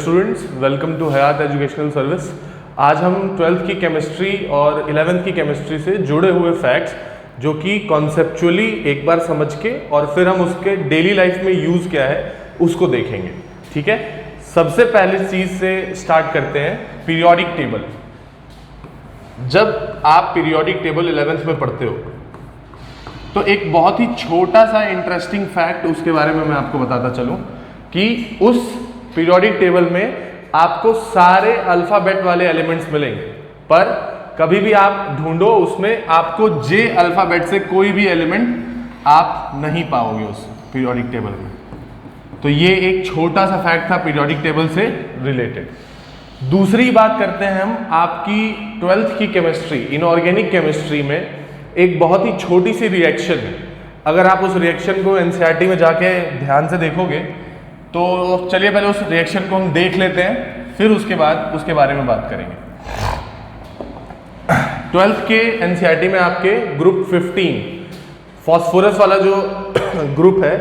Students, welcome to Hayat educational service. आज हम 12th की केमिस्ट्री और 11th की केमिस्ट्री से जुड़े हुए फैक्ट्स जो कि कॉन्सेप्चुअली एक बार समझ के और फिर हम उसके डेली लाइफ में यूज़ क्या है उसको देखेंगे। ठीक है, सबसे पहले चीज़ से स्टार्ट करते हैं, पीरियोडिक टेबल। जब आप पीरियोडिक टेबल 11th में पढ़ते हो तो एक बहुत ही छोटा सा इंटरेस्टिंग फैक्ट उसके बारे में मैं आपको बताता चलूं कि उस पीरियोडिक टेबल में आपको सारे अल्फ़ाबेट वाले एलिमेंट्स मिलेंगे, पर कभी भी आप ढूंढो उसमें आपको जे अल्फ़ाबेट से कोई भी एलिमेंट आप नहीं पाओगे उस पीरियोडिक टेबल में। तो ये एक छोटा सा फैक्ट था पीरियोडिक टेबल से रिलेटेड। दूसरी बात करते हैं हम आपकी 12th की केमिस्ट्री, इनऑर्गेनिक केमिस्ट्री में एक बहुत ही छोटी सी रिएक्शन है। अगर आप उस रिएक्शन को एनसीईआरटी में जाके ध्यान से देखोगे तो चलिए पहले उस रिएक्शन को हम देख लेते हैं, फिर उसके बाद उसके बारे में बात करेंगे। 12th के एनसीईआरटी में आपके ग्रुप 15 फॉस्फोरस वाला जो ग्रुप है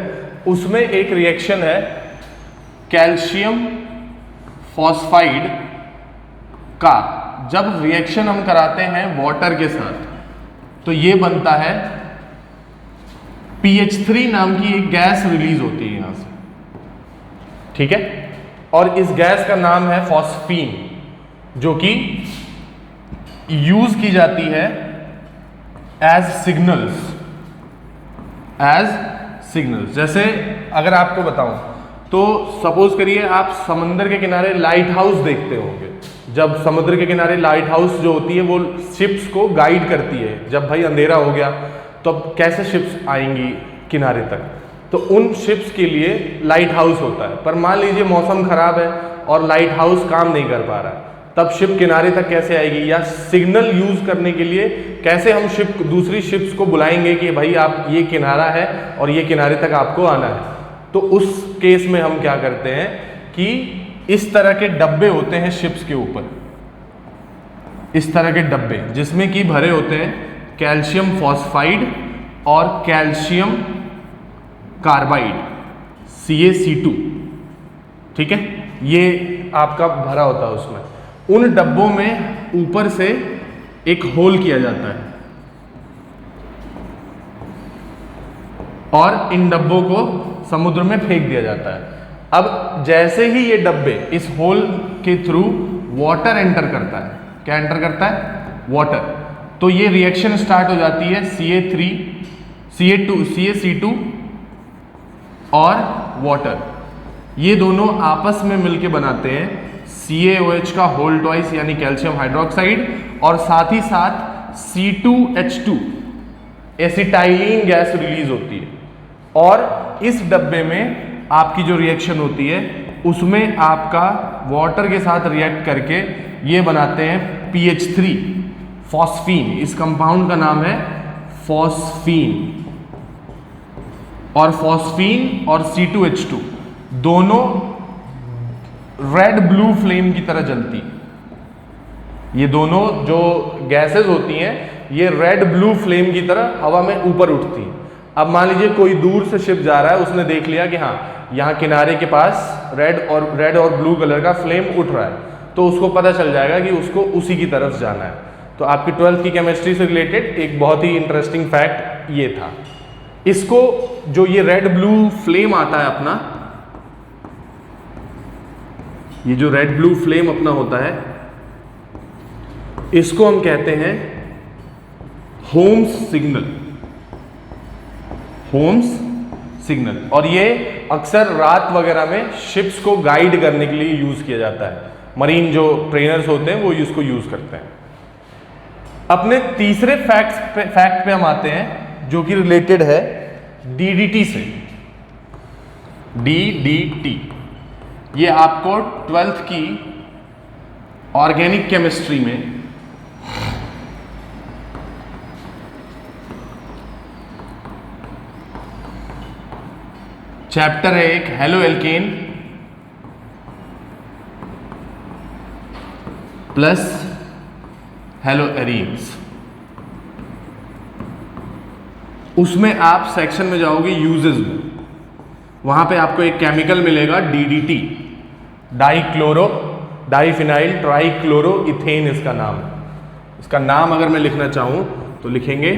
उसमें एक रिएक्शन है कैल्शियम फॉस्फाइड का। जब रिएक्शन हम कराते हैं वाटर के साथ तो ये बनता है PH3 नाम की एक गैस रिलीज होती है यहां से, ठीक है। और इस गैस का नाम है फॉस्फीन, जो कि यूज की जाती है एज सिग्नल्स। जैसे अगर आपको बताऊं तो सपोज करिए आप समंदर के किनारे लाइट हाउस देखते होंगे। जब समुद्र के किनारे लाइट हाउस जो होती है वो शिप्स को गाइड करती है। जब भाई अंधेरा हो गया तो अब कैसे शिप्स आएंगी किनारे तक, तो उन शिप्स के लिए लाइट हाउस होता है। पर मान लीजिए मौसम खराब है और लाइट हाउस काम नहीं कर पा रहा है, तब शिप किनारे तक कैसे आएगी, या सिग्नल यूज करने के लिए कैसे हम दूसरी शिप्स को बुलाएंगे कि भाई आप ये किनारा है और ये किनारे तक आपको आना है। तो उस केस में हम क्या करते हैं कि इस तरह के डब्बे होते हैं शिप्स के ऊपर, इस तरह के डब्बे जिसमें कि भरे होते हैं कैल्शियम फॉस्फाइड और कैल्शियम कार्बाइड CaC2, ठीक है। ये आपका भरा होता है उसमें। उन डब्बों में ऊपर से एक होल किया जाता है और इन डब्बों को समुद्र में फेंक दिया जाता है। अब जैसे ही ये डब्बे इस होल के थ्रू वाटर एंटर करता है, क्या एंटर करता है, वाटर, तो ये रिएक्शन स्टार्ट हो जाती है CaC2 और वाटर, ये दोनों आपस में मिलके बनाते हैं CaOH का होल ट्वाइस यानी कैल्शियम हाइड्रोक्साइड, और साथ ही साथ C2H2 एसिटाइलिन गैस रिलीज होती है। और इस डब्बे में आपकी जो रिएक्शन होती है उसमें आपका वाटर के साथ रिएक्ट करके ये बनाते हैं PH3 फॉस्फीन। इस कंपाउंड का नाम है फॉस्फीन। और फॉस्फीन और C2H2 दोनों रेड ब्लू फ्लेम की तरह जलती है। ये दोनों जो गैसेस होती हैं ये रेड ब्लू फ्लेम की तरह हवा में ऊपर उठती हैं। अब मान लीजिए कोई दूर से शिप जा रहा है, उसने देख लिया कि हाँ यहाँ किनारे के पास रेड और ब्लू कलर का फ्लेम उठ रहा है, तो उसको पता चल जाएगा कि उसको उसी की तरफ जाना है। तो आपकी 12th की केमिस्ट्री से रिलेटेड एक बहुत ही इंटरेस्टिंग फैक्ट ये था। इसको जो ये रेड ब्लू फ्लेम आता है अपना, ये जो रेड ब्लू फ्लेम अपना होता है, इसको हम कहते हैं होम्स सिग्नल। और ये अक्सर रात वगैरह में शिप्स को गाइड करने के लिए यूज किया जाता है। मरीन जो ट्रेनर्स होते हैं वो इसको यूज करते हैं। अपने तीसरे फैक्ट पे हम आते हैं जो कि रिलेटेड है DDT से। DDT ये आपको 12th की ऑर्गेनिक केमिस्ट्री में चैप्टर है एक, halo alkane plus hello arenes. उसमें आप सेक्शन में जाओगे यूजेस में, वहां पे आपको एक केमिकल मिलेगा DDT। डाइफिनाइल ट्राइक्लोरो इथेन इसका नाम है। इसका नाम अगर मैं लिखना चाहूं तो लिखेंगे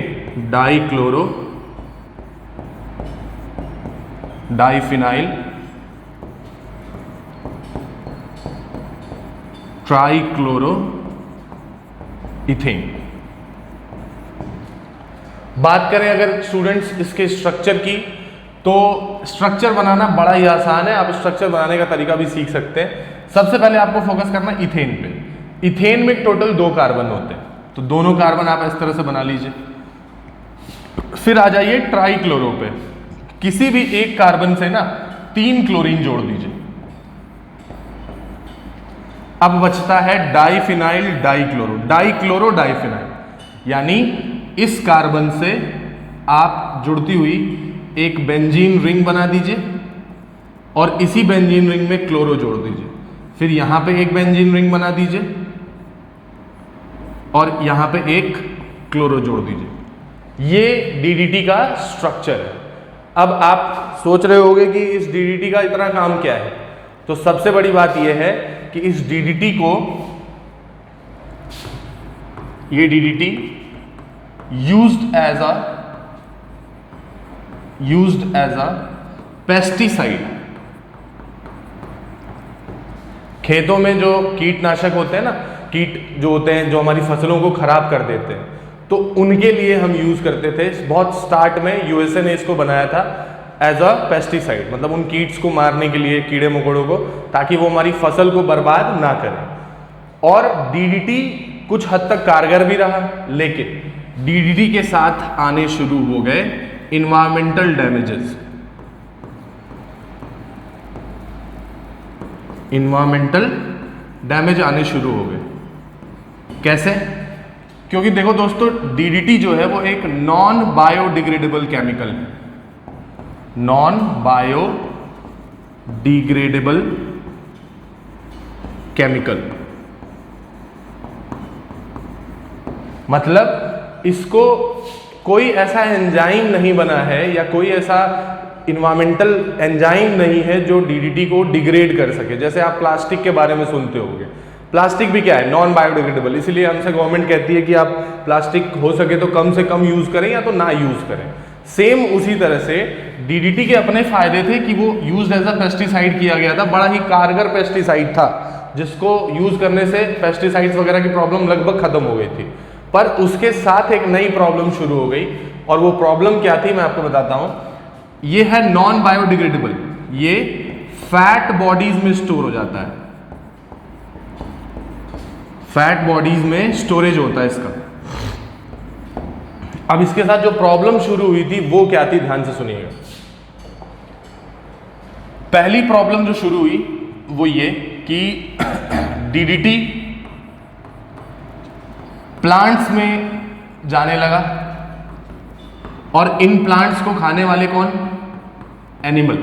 डाइफिनाइल ट्राइक्लोरो इथेन। बात करें अगर स्टूडेंट्स इसके स्ट्रक्चर की, तो स्ट्रक्चर बनाना बड़ा ही आसान है, आप स्ट्रक्चर बनाने का तरीका भी सीख सकते हैं। सबसे पहले आपको फोकस करना है इथेन पे। इथेन में टोटल 2 कार्बन होते हैं, तो दोनों कार्बन आप इस तरह से बना लीजिए। फिर आ जाइए ट्राइक्लोरो पे, किसी भी एक कार्बन से ना 3 क्लोरीन जोड़ दीजिए। अब बचता है डाइफिनाइल डाइक्लोरो डाइफिनाइल, यानी इस कार्बन से आप जुड़ती हुई एक बेंजीन रिंग बना दीजिए और इसी बेंजीन रिंग में क्लोरो जोड़ दीजिए। फिर यहां पे एक बेंजीन रिंग बना दीजिए और यहां पे एक क्लोरो जोड़ दीजिए। ये डीडीटी का स्ट्रक्चर है। अब आप सोच रहे होंगे कि इस डीडीटी का इतना काम क्या है, तो सबसे बड़ी बात यह है कि इस डीडीटी को, ये DDT used as a pesticide. खेतों में जो कीटनाशक होते हैं ना, कीट जो होते हैं जो हमारी फसलों को खराब कर देते हैं, तो उनके लिए हम यूज करते थे। बहुत स्टार्ट में यूएसए ने इसको बनाया था एज अ पेस्टिसाइड, मतलब उन कीट्स को मारने के लिए, कीड़े मकोड़ों को, ताकि वो हमारी फसल को बर्बाद ना करें। और डीडीटी कुछ हद तक कारगर भी रहा, लेकिन डीडीटी के साथ आने शुरू हो गए इन्वायरमेंटल डैमेजेस। इन्वायरमेंटल डैमेज आने शुरू हो गए। कैसे? क्योंकक्योंकि देखो दोस्तों, डीडीटी जो है वो एक नॉन बायोडिग्रेडेबल केमिकल है, नॉन बायोडिग्रेडेबल केमिकल। मतलब इसको कोई ऐसा एंजाइम नहीं बना है या कोई ऐसा इन्वायरमेंटल एंजाइम नहीं है जो डीडीटी को डिग्रेड कर सके। जैसे आप प्लास्टिक के बारे में सुनते होंगे, प्लास्टिक भी क्या है, नॉन बायोडिग्रेडेबल, इसीलिए हमसे गवर्नमेंट कहती है कि आप प्लास्टिक हो सके तो कम से कम यूज करें या तो ना यूज करें। सेम उसी तरह से डीडीटी के अपने फायदे थे कि वो यूज एज अ पेस्टिसाइड किया गया था, बड़ा ही कारगर पेस्टिसाइड था जिसको यूज करने से पेस्टिसाइड्स वगैरह की प्रॉब्लम लगभग खत्म हो गई थी। पर उसके साथ एक नई प्रॉब्लम शुरू हो गई, और वो प्रॉब्लम क्या थी मैं आपको बताता हूं। ये है नॉन बायोडिग्रेडेबल, ये फैट बॉडीज में स्टोर हो जाता है, फैट बॉडीज में स्टोरेज होता है इसका। अब इसके साथ जो प्रॉब्लम शुरू हुई थी वो क्या थी, ध्यान से सुनिएगा। पहली प्रॉब्लम जो शुरू हुई वो ये कि डीडीटी प्लांट्स में जाने लगा, और इन प्लांट्स को खाने वाले कौन, एनिमल।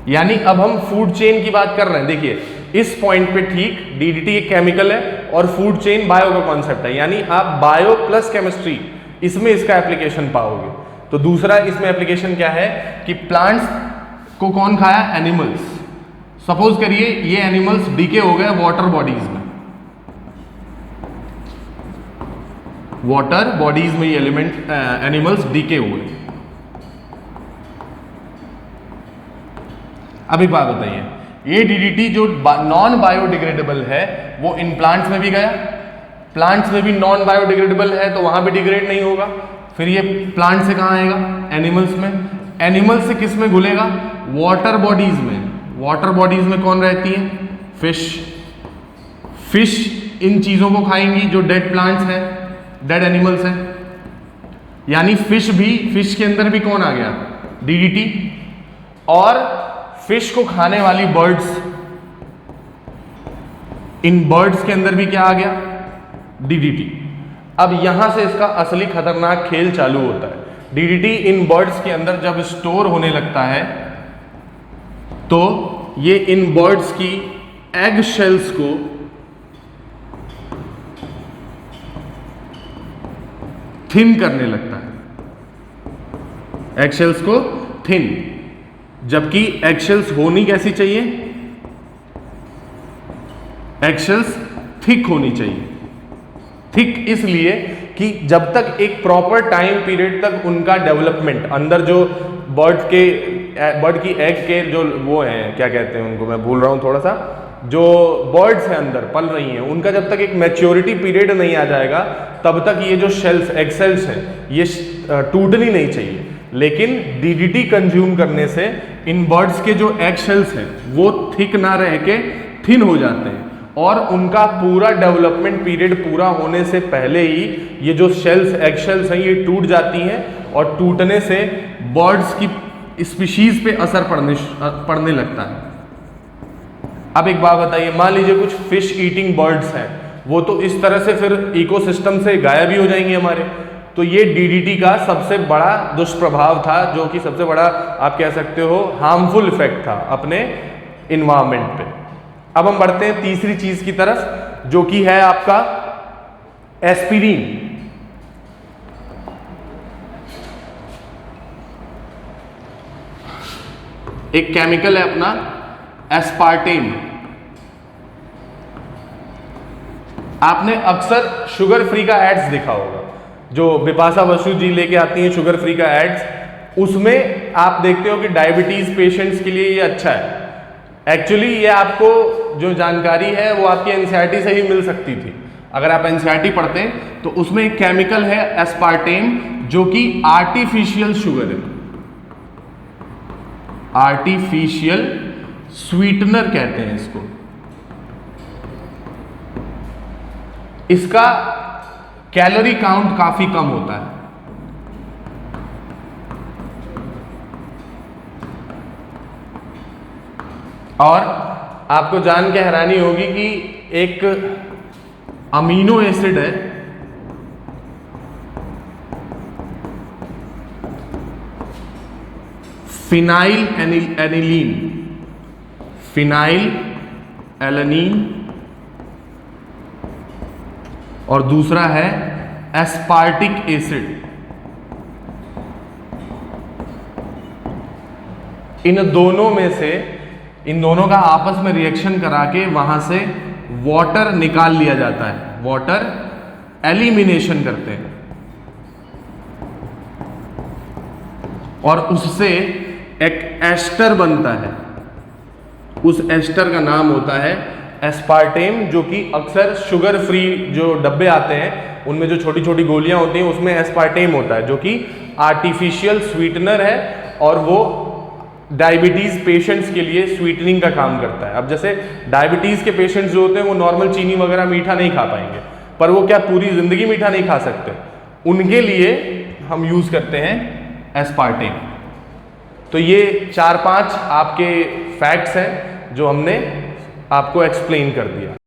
यानी अब हम फूड चेन की बात कर रहे हैं। देखिए इस पॉइंट पे ठीक, डीडीटी एक केमिकल है और फूड चेन बायो का कॉन्सेप्ट है, यानी आप बायो प्लस केमिस्ट्री इसमें इसका एप्लीकेशन पाओगे। तो दूसरा इसमें एप्लीकेशन क्या है कि प्लांट्स को कौन खाया, एनिमल्स। सपोज करिए ये एनिमल्स डीके हो गए वाटर बॉडीज में, वाटर बॉडीज में ये एलिमेंट एनिमल्स डीके हुए। अब एक बात बताइए, ये डीडीटी जो नॉन बायोडिग्रेडेबल है वो इन प्लांट्स में भी गया, प्लांट्स में भी नॉन बायोडिग्रेडेबल है तो वहां भी डिग्रेड नहीं होगा, फिर ये प्लांट से कहां आएगा, एनिमल्स में। एनिमल्स से किस में घुलेगा, वाटर बॉडीज में। वाटर बॉडीज में कौन रहती है, फिश। फिश इन चीजों को खाएंगी जो डेड प्लांट्स हैं, डेड एनिमल्स हैं। यानी फिश के अंदर भी कौन आ गया, डीडीटी। और फिश को खाने वाली बर्ड्स, इन बर्ड्स के अंदर भी क्या आ गया, डीडीटी। अब यहां से इसका असली खतरनाक खेल चालू होता है। डीडीटी इन बर्ड्स के अंदर जब स्टोर होने लगता है तो ये इन बर्ड्स की एग शेल्स को थिन करने लगता है, एग शेल्स को थिन। जबकि एग शेल्स होनी कैसी चाहिए, एगशेल्स थिक होनी चाहिए। थिक इसलिए कि जब तक एक प्रॉपर टाइम पीरियड तक उनका डेवलपमेंट अंदर जो बर्ड की एग के जो वो हैं, क्या कहते हैं उनको, मैं भूल रहा हूँ थोड़ा सा, जो बर्ड्स हैं अंदर पल रही हैं, उनका जब तक एक मैच्योरिटी पीरियड नहीं आ जाएगा तब तक ये जो शेल्स एग सेल्स हैं ये टूटनी नहीं चाहिए। लेकिन डीडीटी कंज्यूम करने से इन बर्ड्स के जो एग शेल्स हैं वो थिक ना रह के थिन हो जाते हैं और उनका पूरा डेवलपमेंट पीरियड पूरा होने से पहले ही ये जो शेल्स एग शेल्स हैं ये टूट जाती हैं और टूटने से बर्ड्स की स्पीशीज पे असर पड़ने लगता है। अब एक बात बताइए, मान लीजिए कुछ फिश ईटिंग बर्ड्स हैं, वो तो इस तरह से फिर इकोसिस्टम से गायब ही हो जाएंगे हमारे। तो ये डीडीटी का सबसे बड़ा दुष्प्रभाव था, जो कि सबसे बड़ा आप कह सकते हो हार्मफुल इफेक्ट था अपने इन्वायरमेंट पे। अब हम बढ़ते हैं तीसरी चीज की तरफ, जो कि है आपका एस्पिरिन। एक केमिकल है अपना एस्पार्टेम। आपने अक्सर शुगर फ्री का एड्स देखा होगा, जो बिपाशा बसु जी लेके आती हैं शुगर फ्री का एड्स, उसमें आप देखते हो कि डायबिटीज पेशेंट्स के लिए ये अच्छा है। एक्चुअली ये आपको जो जानकारी है वो आपकी एनसीईआरटी से ही मिल सकती थी। अगर आप एनसीईआरटी पढ़ते हैं तो उसमें एक केमिकल है एस्पार्टेम, जो कि आर्टिफिशियल शुगर है, आर्टिफिशियल स्वीटनर कहते हैं इसको। इसका कैलोरी काउंट काफी कम होता है। और आपको जान के हैरानी होगी कि एक अमीनो एसिड है, फिनाइल एनिलीन, फिनाइल एलानीन, और दूसरा है एस्पार्टिक एसिड। इन दोनों में से, इन दोनों का आपस में रिएक्शन करा के वहां से वाटर निकाल लिया जाता है, वाटर एलिमिनेशन करते हैं और उससे एक एस्टर बनता है। उस एस्टर का नाम होता है एस्पार्टेम, जो कि अक्सर शुगर फ्री जो डब्बे आते हैं उनमें जो छोटी छोटी गोलियां होती हैं उसमें एस्पार्टेम होता है, जो कि आर्टिफिशियल स्वीटनर है और वो डायबिटीज पेशेंट्स के लिए स्वीटनिंग का काम करता है। अब जैसे डायबिटीज के पेशेंट्स जो होते हैं वो नॉर्मल चीनी वगैरह मीठा नहीं खा पाएंगे, पर वो क्या पूरी जिंदगी मीठा नहीं खा सकते, उनके लिए हम यूज करते हैं एस्पार्टेम। तो ये 4-5 आपके फैक्ट्स हैं जो हमने आपको एक्सप्लेन कर दिया।